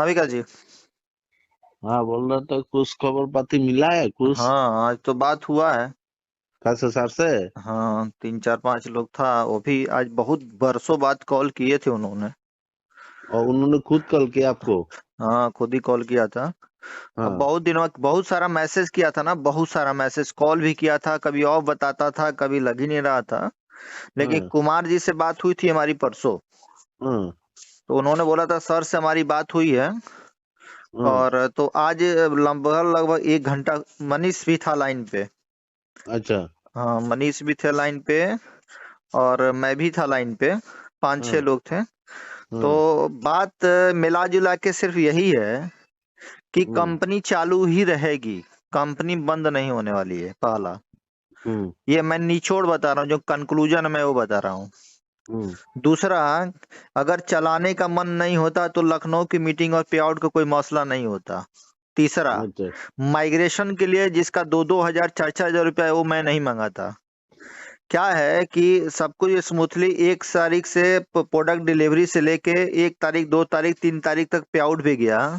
हाँ विकास जी। हाँ, बोल रहा था कुछ खबर पाती मिला है कुछ हाँ आज तो बात हुआ है। खास हिसाब से। हाँ 3 4 5 लोग था, वो भी आज बहुत बरसों बाद कॉल किए थे उन्होंने। और उन्होंने खुद कॉल किया आपको? हाँ खुद ही कॉल किया था। अब हाँ। बहुत दिनों बहुत सारा मैसेज किया था ना, बहुत सारा मैसेज कॉल भी किया था, कभी ऑफ बताता था, कभी लग ही नहीं रहा था। लेकिन हाँ। कुमार जी से बात हुई थी हमारी परसों। हाँ। तो उन्होंने बोला था सर से हमारी बात हुई है। हाँ। और तो आज लगभग लगभग 1 घंटा मनीष भी था लाइन पे। अच्छा। हाँ मनीष भी थे लाइन पे और मैं भी था लाइन पे। 5 6 हाँ। लोग थे। तो हाँ। बात मिला जुला के सिर्फ यही है कि हम्म। कंपनी चालू ही रहेगी, कंपनी बंद नहीं होने वाली है पहला। हम्म। ये मैं निचोड़ बता रहा हूँ, जो कंक्लूजन मैं वो बता रहा हूँ। हम्म। दूसरा, अगर चलाने का मन नहीं होता तो लखनऊ की मीटिंग और पे आउट का कोई मसला नहीं होता। तीसरा, अच्छा। माइग्रेशन के लिए जिसका 2 2 हजार 4 4 हजार रुपया है वो मैं नहीं मंगाता। क्या है कि सब कुछ स्मूथली 1 तारीख से प्रोडक्ट डिलीवरी से लेके 1 तारीख 2 तारीख 3 तारीख तक पे आउट भी गया।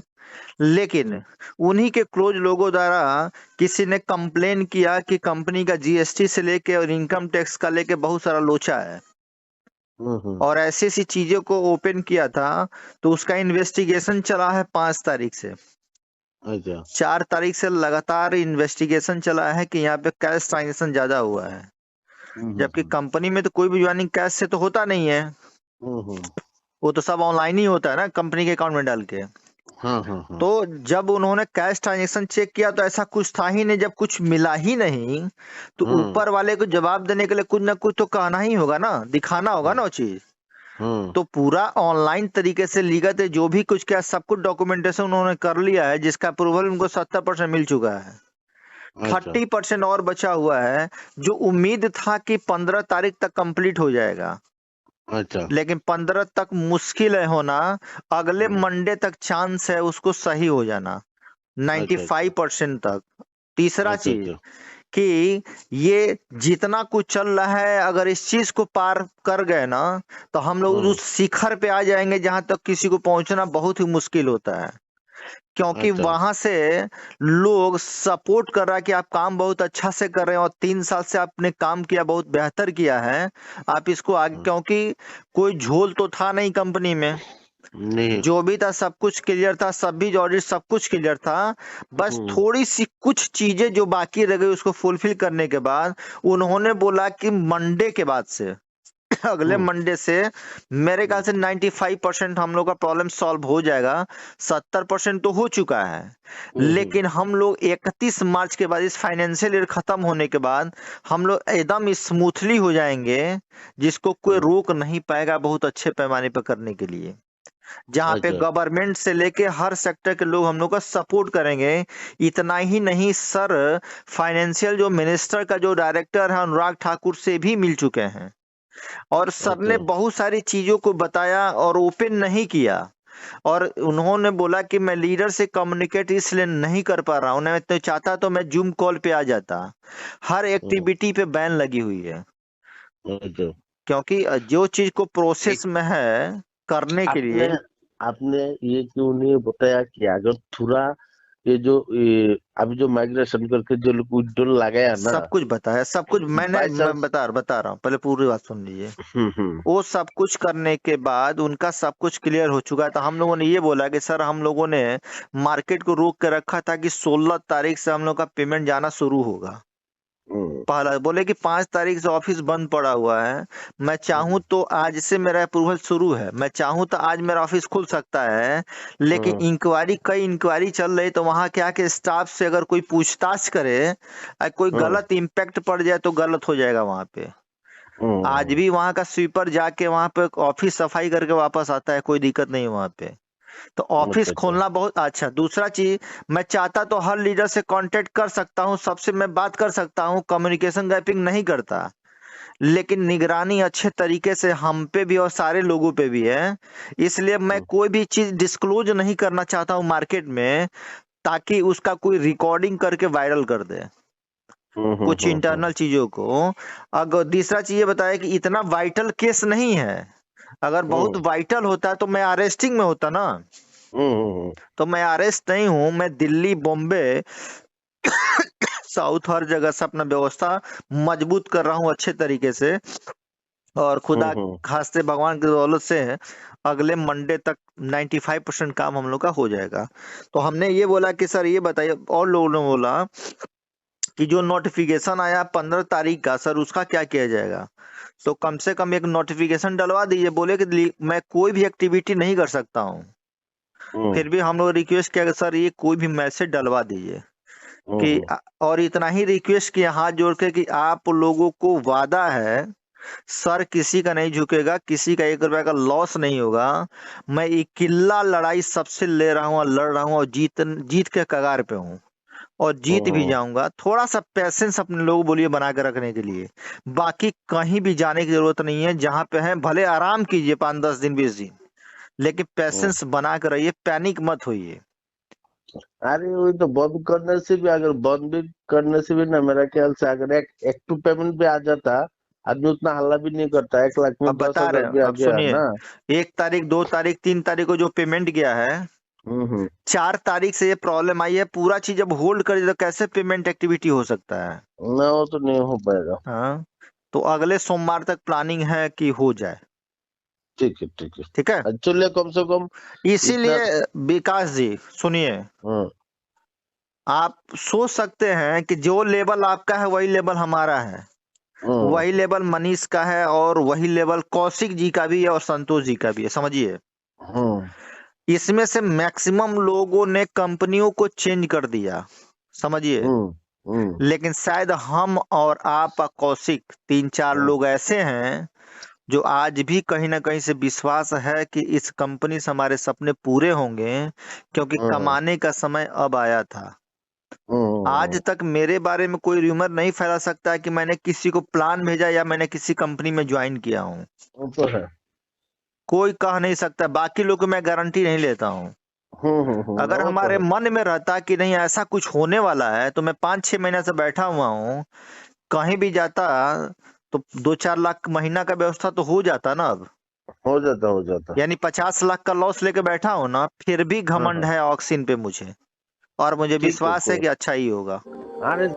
लेकिन हम्म। उन्हीं के क्लोज लोगों द्वारा किसी ने कंप्लेन किया कि कंपनी का जीएसटी से लेके और इनकम टैक्स का लेके बहुत सारा लोचा है हम्म। और ऐसी ऐसी चीजों को ओपन किया था। तो उसका इन्वेस्टिगेशन चला है 5 तारीख से। अच्छा। 4 तारीख से लगातार इन्वेस्टिगेशन चला है कि यहाँ पे कैश ट्रांजेक्शन ज्यादा हुआ है। जबकि हम्म। कंपनी में तो कोई भी ज्वाइनिंग कैश से तो होता नहीं है। हम्म। वो तो सब ऑनलाइन ही होता है ना, कंपनी के अकाउंट में डाल के। हाँ हाँ हाँ। तो जब उन्होंने कैश ट्रांजेक्शन चेक किया तो ऐसा कुछ था ही नहीं। जब कुछ मिला ही नहीं तो हाँ ऊपर वाले को जवाब देने के लिए कुछ ना कुछ तो कहना ही होगा ना, दिखाना होगा ना हाँ वो चीज। हाँ। तो पूरा ऑनलाइन तरीके से लीगल है, जो भी कुछ क्या सब कुछ डॉक्यूमेंटेशन उन्होंने कर लिया है, जिसका अप्रूवल उनको 70% मिल चुका है। अच्छा। 30% और बचा हुआ है, जो उम्मीद था कि 15 तारीख तक कंप्लीट हो जाएगा। अच्छा। लेकिन 15 तक मुश्किल है होना। अगले हम्म। मंडे तक चांस है उसको सही हो जाना, अच्छा 95% तक। तीसरा अच्छा। चीज अच्छा। कि ये जितना कुछ चल रहा है, अगर इस चीज को पार कर गए ना तो हम लोग हाँ। उस शिखर पे आ जाएंगे जहां तक किसी को पहुंचना बहुत ही मुश्किल होता है। क्योंकि अच्छा। वहां से लोग सपोर्ट कर रहा है कि आप काम बहुत अच्छा से कर रहे हैं और 3 साल से आपने काम किया, बहुत बेहतर किया है। आप इसको आगे, हाँ। क्योंकि कोई झोल तो था नहीं कंपनी में। नहीं। जो भी था सब कुछ क्लियर था, सभी ऑडिट सब कुछ क्लियर था। बस हम्म। थोड़ी सी कुछ चीजें जो बाकी रह गई उसको फुलफिल करने के बाद उन्होंने बोला कि मंडे के बाद से अगले हम्म। मंडे से मेरे ख्याल से 95% हम लोग का प्रॉब्लम सॉल्व हो जाएगा। 70% तो हो चुका है। हम्म। लेकिन हम लोग 31 मार्च के बाद, इस फाइनेंशियल ईयर खत्म होने के बाद हम लोग एकदम स्मूथली हो जाएंगे, जिसको कोई हम्म। रोक नहीं पाएगा, बहुत अच्छे पैमाने पर करने के लिए। जहाँ पे अच्छा। गवर्नमेंट से लेके हर सेक्टर के लोग हम लोग का सपोर्ट करेंगे। इतना ही नहीं सर, फाइनेंशियल जो मिनिस्टर का जो डायरेक्टर है अनुराग ठाकुर से भी मिल चुके हैं और सर अच्छा। ने बहुत सारी चीजों को बताया और ओपन नहीं किया। और उन्होंने बोला कि मैं लीडर से कम्युनिकेट इसलिए नहीं कर पा रहा हूं, मैं तो चाहता तो मैं जूम कॉल पे आ जाता। हर हाँ। एक्टिविटी पे बैन लगी हुई है, अच्छा। क्योंकि जो चीज को एक प्रोसेस में है करने के आपने लिए। आपने ये क्यों नहीं बताया कि अगर थोड़ा ये अभी जो माइग्रेशन करके जो लोग विड्रॉल लगाया ना, सब कुछ बताया, सब कुछ बाय मैं चांस। बता रहा हूँ, पहले पूरी बात सुन लीजिए। हम्म। वो सब कुछ करने के बाद उनका सब कुछ क्लियर हो चुका है, तो हम लोगों ने ये बोला कि सर हम लोगों ने मार्केट को रोक के रखा था कि 16 तारीख से हम लोग का पेमेंट जाना शुरू होगा। हम्म। पहला बोले कि 5 तारीख से ऑफिस बंद पड़ा हुआ है। मैं चाहूं हम्म। तो आज से मेरा अप्रूवल शुरू है, मैं चाहूं तो आज मेरा ऑफिस खुल सकता है। लेकिन हम्म। इंक्वायरी, कई इंक्वायरी चल रही, तो वहां क्या के स्टाफ से अगर कोई पूछताछ करे, कोई हम्म। गलत इम्पैक्ट पड़ जाए तो गलत हो जाएगा वहां पे। आज हम्म। भी वहां का स्वीपर जाके वहां पे ऑफिस सफाई करके वापस आता है, कोई दिक्कत नहीं है वहां पे। तो ऑफिस अच्छा अच्छा। खोलना बहुत अच्छा। दूसरा चीज, मैं चाहता तो हर लीडर से कांटेक्ट कर सकता हूँ, सबसे मैं बात कर सकता हूँ, कम्युनिकेशन गैपिंग नहीं करता। लेकिन निगरानी अच्छे तरीके से हम पे भी और सारे लोगों पे भी है। इसलिए मैं हम्म। कोई भी चीज डिस्क्लोज नहीं करना चाहता हूँ मार्केट में, ताकि उसका कोई रिकॉर्डिंग करके वायरल कर दे कुछ इंटरनल चीजों को। अगर तीसरा चीज ये बताया कि इतना वाइटल केस नहीं है। अगर बहुत हम्म। वाइटल होता तो मैं अरेस्टिंग में होता ना। तो मैं अरेस्ट नहीं हूँ, मैं दिल्ली, बॉम्बे, साउथ हर जगह से अपना व्यवस्था मजबूत कर रहा हूँ अच्छे तरीके से, और खुदा खास्ते भगवान की दौलत से अगले मंडे तक 95% काम हम लोग का हो जाएगा। तो हमने ये बोला कि सर ये बताइए, और लोगों ने बोला कि जो नोटिफिकेशन आया 15 तारीख का, सर उसका क्या किया जाएगा? तो कम से कम एक नोटिफिकेशन डलवा दीजिए। बोले कि मैं कोई भी एक्टिविटी नहीं कर सकता हूँ। फिर भी हम लोग रिक्वेस्ट किया कि सर ये कोई भी मैसेज डलवा दीजिए कि और इतना ही रिक्वेस्ट किया हाथ जोड़ के कि आप लोगों को वादा है सर किसी का नहीं झुकेगा, किसी का 1 रुपया का लॉस नहीं होगा। मैं इकल्ला लड़ाई सबसे ले रहा हूँ और लड़ रहा हूँ और जीत के कगार पे हूँ और जीत भी जाऊंगा। थोड़ा सा पैसेंस अपने लोग बोलिए बना के रखने के लिए, बाकी कहीं भी जाने की जरूरत नहीं है। जहां पे है भले आराम कीजिए 5-10 दिन 20 दिन, लेकिन पैसेंस बना कर रहिए, पैनिक मत होइए। अरे वही तो बंद करने से भी, अगर बंद भी करने से भी ना, मेरा ख्याल से अगर एक टू पेमेंट भी आ जाता, आदमी उतना हल्ला भी नहीं करता। 1 लाख में अब बता 10,000 रहे भी आ अब गया सुनिए, ना। 1 तारीख 2 तारीख 3 तारीख को जो पेमेंट गया है, 4 तारीख से ये प्रॉब्लम आई है। पूरा चीज जब होल्ड कर तो कैसे पेमेंट एक्टिविटी हो सकता है? ना, वो तो नहीं हो पाएगा। हाँ, तो अगले सोमवार तक प्लानिंग है कि हो जाए। ठीक है, ठीक है, ठीक है, चलिए कम से कम इतना। इसीलिए विकास जी सुनिए, आप सोच सकते हैं कि जो लेवल आपका है वही लेवल हमारा है, वही लेवल मनीष का है, और वही लेवल कौशिक जी का भी है और संतोष जी का भी है। समझिए, इसमें से मैक्सिमम लोगों ने कंपनियों को चेंज कर दिया, समझिए, लेकिन शायद हम और आप कौशिक 3-4 लोग ऐसे हैं जो आज भी कहीं ना कहीं से विश्वास है कि इस कंपनी से हमारे सपने पूरे होंगे, क्योंकि कमाने का समय अब आया था। आज तक मेरे बारे में कोई रूमर नहीं फैला सकता है कि मैंने किसी को प्लान भेजा या मैंने किसी कंपनी में ज्वाइन किया हूँ। तो है, कोई कह नहीं सकता, बाकी लोग को मैं गारंटी नहीं लेता हूँ। अगर हमारे मन में रहता कि नहीं ऐसा कुछ होने वाला है, तो मैं 5-6 महीने से बैठा हुआ हूँ, कहीं भी जाता तो 2-4 लाख महीना का व्यवस्था तो हो जाता ना। अब हो जाता यानी 50 लाख का लॉस लेके बैठा हूँ ना, फिर भी घमंड है ऑक्सीजन पे मुझे, और मुझे विश्वास है कि अच्छा ही होगा। अरे